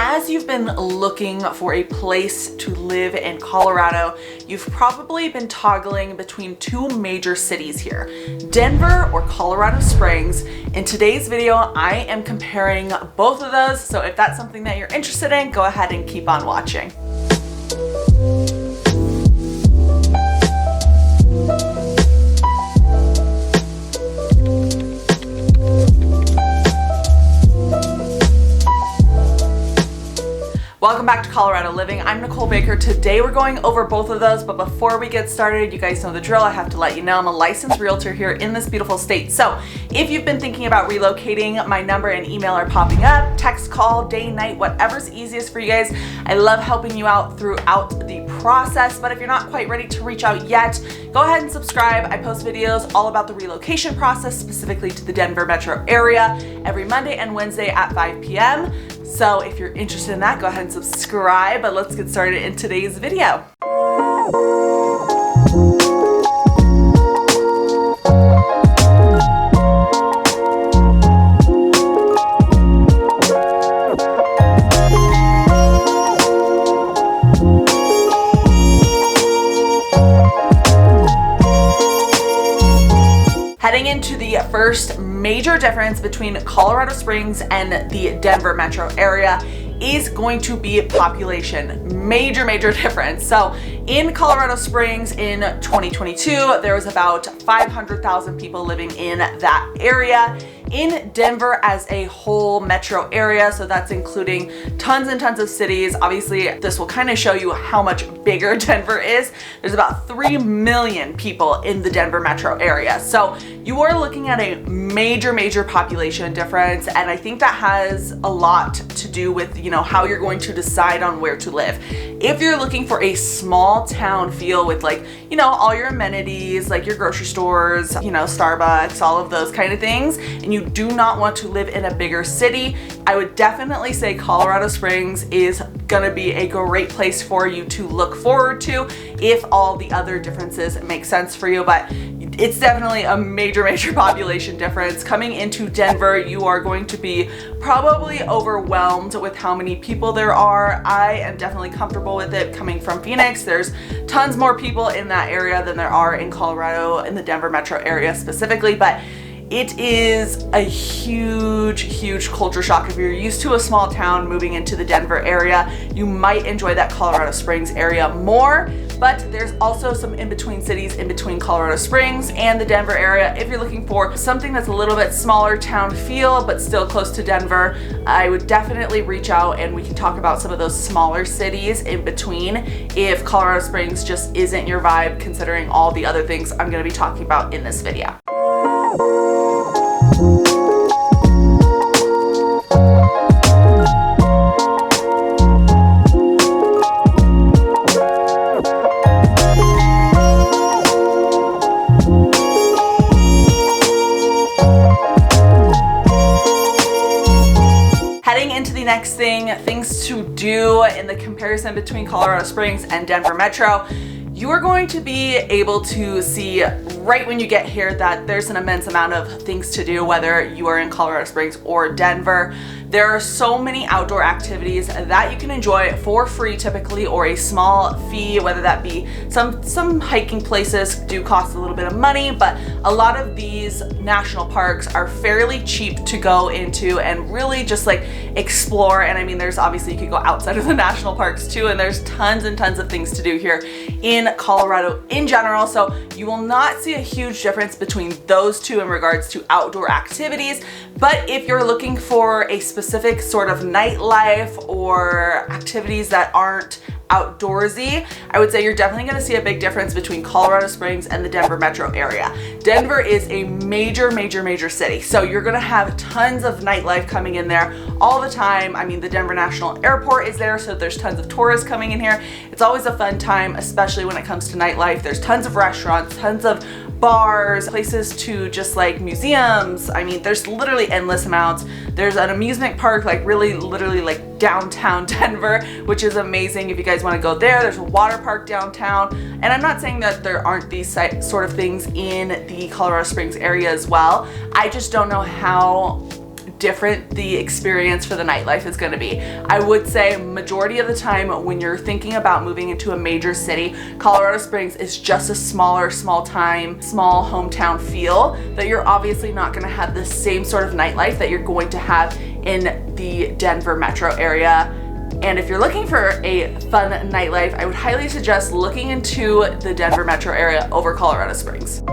As you've been looking for a place to live in Colorado, you've probably been toggling between two major cities here, Denver or Colorado Springs. In today's video, I am comparing both of those, so if that's something that you're interested in, go ahead and keep on watching. Welcome back to Colorado Living. I'm Nicole Baker. Today we're going over both of those, but before we get started, you guys know the drill. I have to let you know I'm a licensed realtor here in this beautiful state. So if you've been thinking about relocating, my number and email are popping up. Text, call, day, night, whatever's easiest for you guys. I love helping you out throughout the process, but if you're not quite ready to reach out yet, go ahead and subscribe. I post videos all about the relocation process, specifically to the Denver metro area, every Monday and Wednesday at 5 p.m. So if you're interested in that, go ahead and subscribe, but let's get started in today's video. Heading into the first major difference between Colorado Springs and the Denver metro area is going to be population. Major difference. So in Colorado Springs in 2022, there was about 500,000 people living in that area. In Denver as a whole metro area, so that's including tons and tons of cities. Obviously, this will kind of show you how much bigger Denver is. There's about 3 million people in the Denver metro area. So you are looking at a major population difference, and I think that has a lot to do with, how you're going to decide on where to live. If you're looking for a small town feel with all your amenities, like your grocery stores, Starbucks, all of those kind of things, and you do not want to live in a bigger city, I would definitely say Colorado Springs is gonna be a great place for you to look forward to if all the other differences make sense for you. But it's definitely a major population difference. Coming into Denver, you are going to be probably overwhelmed with how many people there are. I am definitely comfortable with it. Coming from Phoenix, there's tons more people in that area than there are in Colorado, in the Denver metro area specifically, but it is a huge culture shock. If you're used to a small town moving into the Denver area, you might enjoy that Colorado Springs area more, but there's also some in-between cities in between Colorado Springs and the Denver area. If you're looking for something that's a little bit smaller town feel, but still close to Denver, I would definitely reach out and we can talk about some of those smaller cities in between if Colorado Springs just isn't your vibe, considering all the other things I'm gonna be talking about in this video. Heading into the next things to do in the comparison between Colorado Springs and Denver Metro, you are going to be able to see right when you get here that there's an immense amount of things to do, whether you are in Colorado Springs or Denver. There are so many outdoor activities that you can enjoy for free typically, or a small fee, whether that be some hiking places do cost a little bit of money, but a lot of these national parks are fairly cheap to go into and really just explore. And I mean, there's obviously, you could go outside of the national parks too, and there's tons and tons of things to do here in Colorado in general. So you will not see a huge difference between those two in regards to outdoor activities. But if you're looking for a specific sort of nightlife or activities that aren't outdoorsy, I would say you're definitely going to see a big difference between Colorado Springs and the Denver metro area. Denver is a major city, so you're going to have tons of nightlife coming in there all the time. I mean, the Denver National Airport is there, so there's tons of tourists coming in here. It's always a fun time, especially when it comes to nightlife. There's tons of restaurants, tons of bars, places to just museums. I mean, there's literally endless amounts. There's an amusement park, literally downtown Denver, which is amazing if you guys want to go there. There's a water park downtown. And I'm not saying that there aren't these sort of things in the Colorado Springs area as well. I just don't know how different the experience for the nightlife is going to be. I would say majority of the time when you're thinking about moving into a major city, Colorado Springs is just a smaller, small hometown feel that you're obviously not going to have the same sort of nightlife that you're going to have in the Denver metro area. And if you're looking for a fun nightlife, I would highly suggest looking into the Denver metro area over Colorado Springs.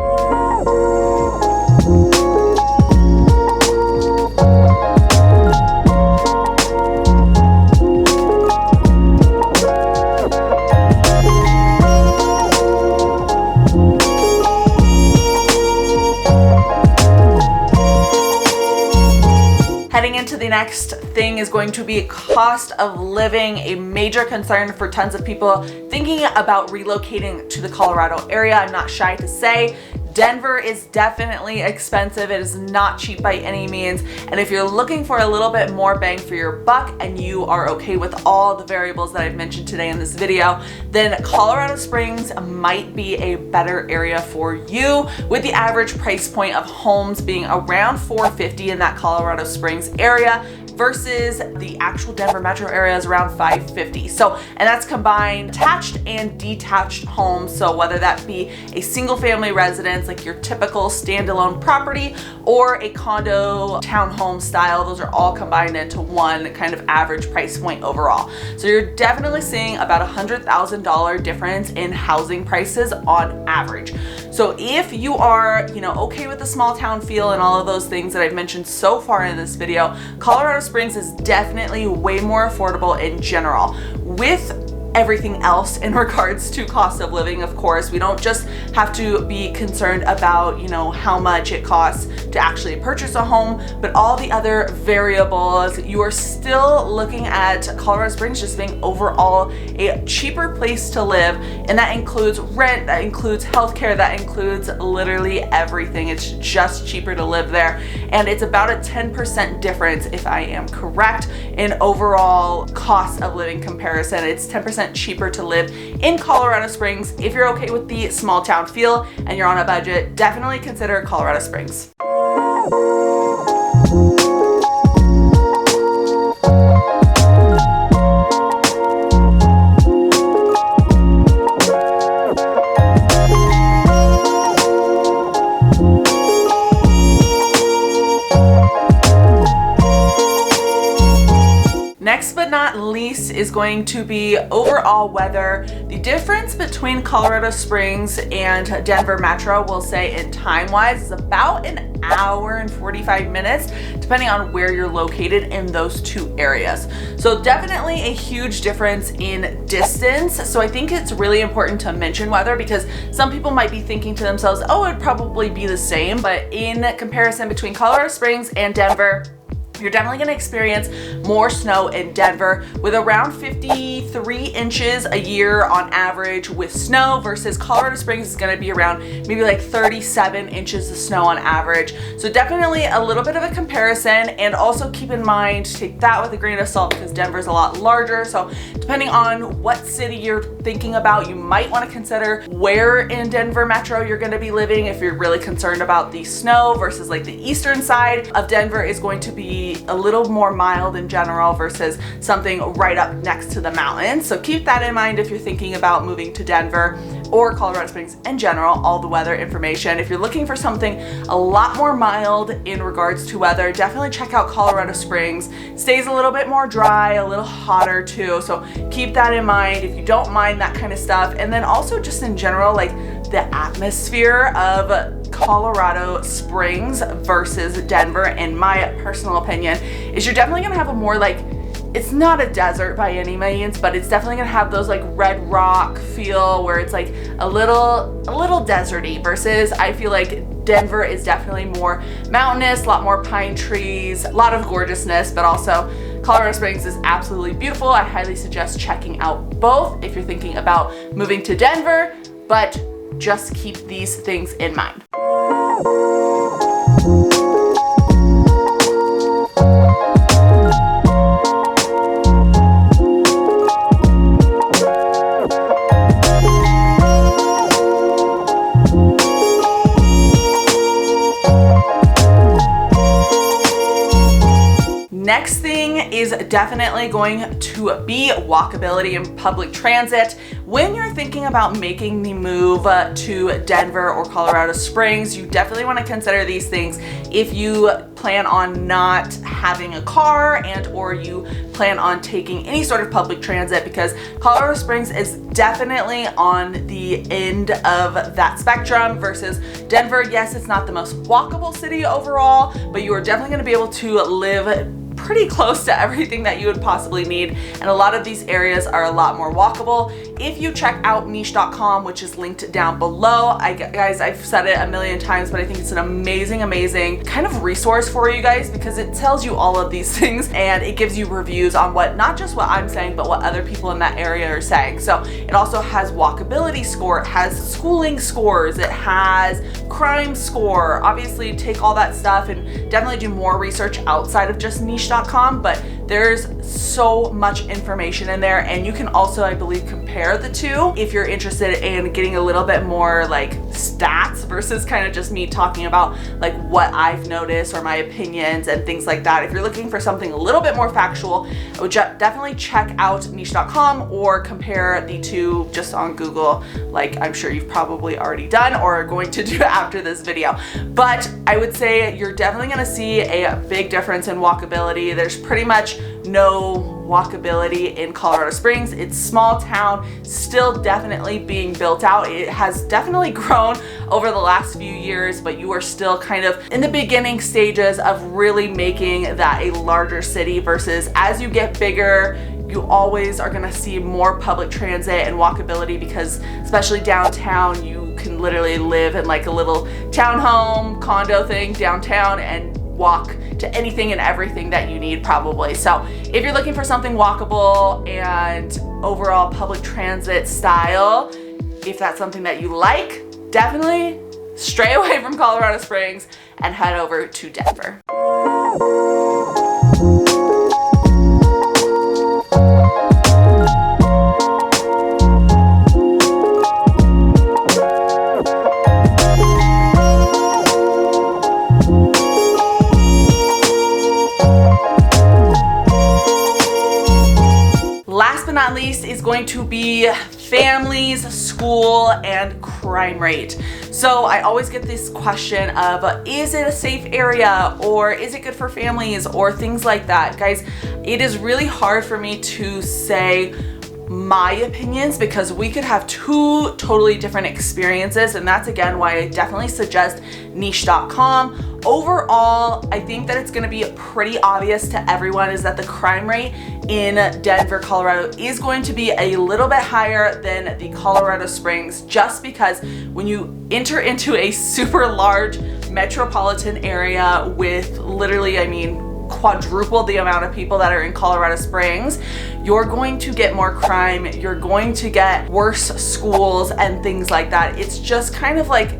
Heading into the next thing is going to be cost of living, a major concern for tons of people thinking about relocating to the Colorado area. I'm not shy to say Denver is definitely expensive. It is not cheap by any means. And if you're looking for a little bit more bang for your buck and you are okay with all the variables that I've mentioned today in this video, then Colorado Springs might be a better area for you, with the average price point of homes being around $450 in that Colorado Springs area versus the actual Denver metro area is around $550. So, and that's combined attached and detached homes. So whether that be a single family residence, like your typical standalone property, or a condo townhome style, those are all combined into one kind of average price point overall. So you're definitely seeing about $100,000 difference in housing prices on average. So if you are, okay with the small town feel and all of those things that I've mentioned so far in this video, Colorado Springs is definitely way more affordable in general. With everything else in regards to cost of living, of course, we don't just have to be concerned about, how much it costs to actually purchase a home, but all the other variables. You are still looking at Colorado Springs just being overall a cheaper place to live, and that includes rent, that includes healthcare, that includes literally everything. It's just cheaper to live there, and it's about a 10% difference, if I am correct, in overall cost of living comparison. It's 10% cheaper to live in Colorado Springs. If you're okay with the small town feel and you're on a budget, definitely consider Colorado Springs. Next but not least is going to be overall weather. The difference between Colorado Springs and Denver Metro, we'll say in time-wise, is about an hour and 45 minutes, depending on where you're located in those two areas. So definitely a huge difference in distance. So I think it's really important to mention weather, because some people might be thinking to themselves, oh, it'd probably be the same. But in comparison between Colorado Springs and Denver, you're definitely going to experience more snow in Denver, with around 53 inches a year on average with snow, versus Colorado Springs is going to be around maybe like 37 inches of snow on average. So definitely a little bit of a comparison, and also keep in mind, take that with a grain of salt, because Denver's a lot larger. So depending on what city you're thinking about, you might want to consider where in Denver Metro you're going to be living if you're really concerned about the snow, versus like the eastern side of Denver is going to be a little more mild in general versus something right up next to the mountains. So keep that in mind if you're thinking about moving to Denver or Colorado Springs in general, all the weather information. If you're looking for something a lot more mild in regards to weather, definitely check out Colorado Springs. Stays a little bit more dry, a little hotter too. So keep that in mind if you don't mind that kind of stuff. And then also just in general, like the atmosphere of Colorado Springs versus Denver, in my personal opinion, is you're definitely gonna have a more like, it's not a desert by any means, but it's definitely gonna have those like red rock feel where it's like a little deserty, versus I feel like Denver is definitely more mountainous, a lot more pine trees, a lot of gorgeousness, but also Colorado Springs is absolutely beautiful. I highly suggest checking out both if you're thinking about moving to Denver, but just keep these things in mind. definitely going to be walkability and public transit. When you're thinking about making the move to Denver or Colorado Springs, you definitely want to consider these things if you plan on not having a car and or you plan on taking any sort of public transit, because Colorado Springs is definitely on the end of that spectrum versus Denver. Yes, it's not the most walkable city overall, but you are definitely going to be able to live pretty close to everything that you would possibly need, and a lot of these areas are a lot more walkable. If you check out niche.com, which is linked down below, guys, I've said it a million times, but I think it's an amazing kind of resource for you guys, because it tells you all of these things and it gives you reviews on what, not just what I'm saying, but what other people in that area are saying. So it also has walkability score, it has schooling scores, it has crime score. Obviously take all that stuff and definitely do more research outside of just niche.com, but there's so much information in there, and you can also, I believe, compare the two if you're interested in getting a little bit more like stats versus kind of just me talking about like what I've noticed or my opinions and things like that. If you're looking for something a little bit more factual, I would definitely check out niche.com or compare the two just on Google, like I'm sure you've probably already done or are going to do after this video. But I would say you're definitely going to see a big difference in walkability. There's pretty much no walkability in Colorado Springs. It's small town, still definitely being built out. It has definitely grown over the last few years, but you are still kind of in the beginning stages of really making that a larger city, versus as you get bigger, you always are gonna see more public transit and walkability, because especially downtown, you can literally live in like a little townhome condo thing downtown and walk to anything and everything that you need probably. So if you're looking for something walkable and overall public transit style, if that's something that you like, definitely stray away from Colorado Springs and head over to Denver. Last but not least is going to be families, school, and crime rate. So I always get this question of, is it a safe area, or is it good for families, or things like that. Guys, it is really hard for me to say my opinions, because we could have two totally different experiences, and that's again why I definitely suggest niche.com. Overall, I think that it's going to be pretty obvious to everyone is that the crime rate in Denver, Colorado is going to be a little bit higher than the Colorado Springs, just because when you enter into a super large metropolitan area with literally, I mean, quadruple the amount of people that are in Colorado Springs, you're going to get more crime, you're going to get worse schools and things like that. It's just kind of like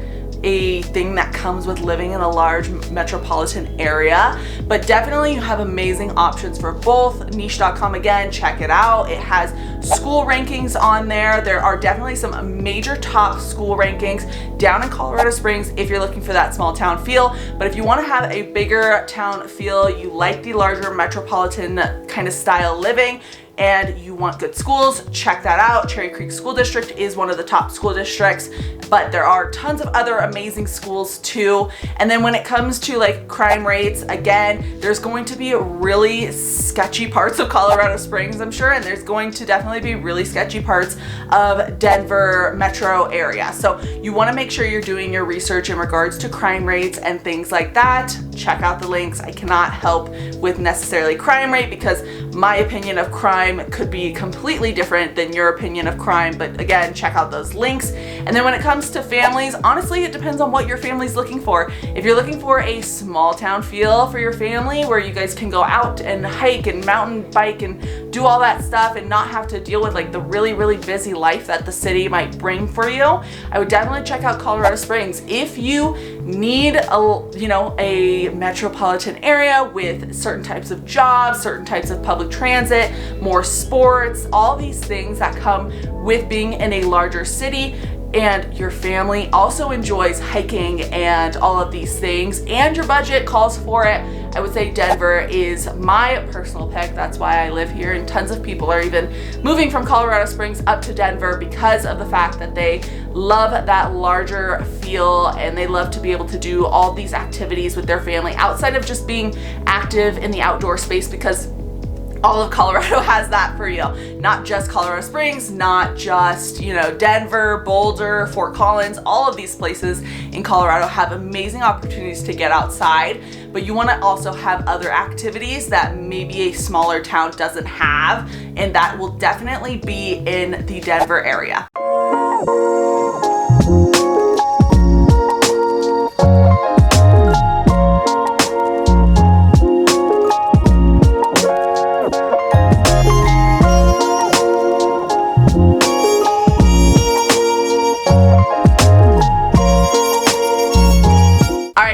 a thing that comes with living in a large metropolitan area. But definitely you have amazing options for both. Niche.com, again, check it out. It has school rankings on there. There are definitely some major top school rankings down in Colorado Springs if you're looking for that small town feel. But if you want to have a bigger town feel, you like the larger metropolitan kind of style living, and you want good schools, check that out. Cherry Creek School District is one of the top school districts, but there are tons of other amazing schools too. And then when it comes to like crime rates, again, there's going to be really sketchy parts of Colorado Springs, I'm sure, and there's going to definitely be really sketchy parts of Denver metro area. So you want to make sure you're doing your research in regards to crime rates and things like that. Check out the links. I cannot help with necessarily crime rate, because my opinion of crime could be completely different than your opinion of crime, but again, check out those links. And then when it comes to families, honestly, it depends on what your family's looking for. If you're looking for a small town feel for your family where you guys can go out and hike and mountain bike and do all that stuff and not have to deal with like the really busy life that the city might bring for you, I would definitely check out Colorado Springs. If you need a metropolitan area with certain types of jobs, certain types of public transit, more sports, all these things that come with being in a larger city, and your family also enjoys hiking and all of these things, and your budget calls for it, I would say Denver is my personal pick. That's why I live here, and tons of people are even moving from Colorado Springs up to Denver because of the fact that they love that larger feel and they love to be able to do all these activities with their family outside of just being active in the outdoor space, because all of Colorado has that for you. Not just Colorado Springs, not just, Denver, Boulder, Fort Collins, all of these places in Colorado have amazing opportunities to get outside, but you want to also have other activities that maybe a smaller town doesn't have, and that will definitely be in the Denver area.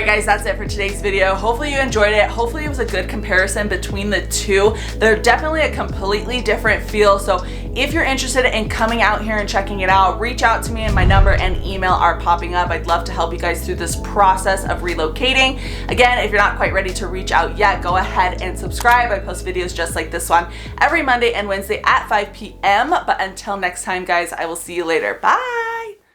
Guys, that's it for today's video. Hopefully you enjoyed it. Hopefully it was a good comparison between the two. They're definitely a completely different feel. So if you're interested in coming out here and checking it out, reach out to me, and my number and email are popping up. I'd love to help you guys through this process of relocating. Again, if you're not quite ready to reach out yet, go ahead and subscribe. I post videos just like this one every Monday and Wednesday at 5 p.m. But until next time, guys, I will see you later. Bye.